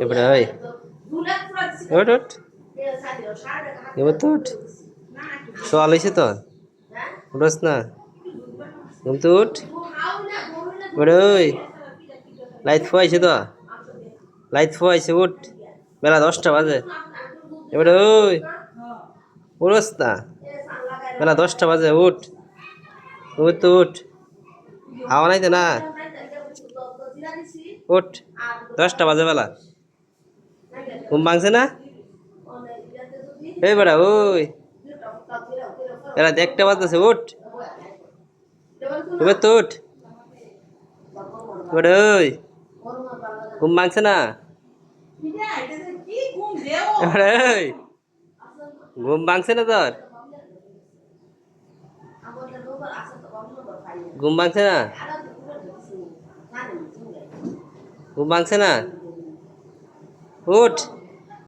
এবারে ওই ওট ওট এবার তো উঠ সোয়াল হয়েছে তো উঠস না ঘুম তো উঠ এবারে ওই লাইট ফোয়াইছে তো লাইট ফোয়াইছে উঠ বেলা 10টা বাজে এবারে ওই উঠস না বেলা 10টা বাজে উঠ উঠ তো উঠ হাওয়া নাইতে না উঠ 10টা বাজে বেলা ঘুম ভাঙছে না এই বেড়া ওই বেলা 1টা বাজতেছে উঠ এবার তো উঠ এবারে ওই ঘুম ভাঙছে না এবারে ওই ঘুম ভাঙছে না তোর ঘুম ভাঙছে না ঘুম ভাঙছে না উঠ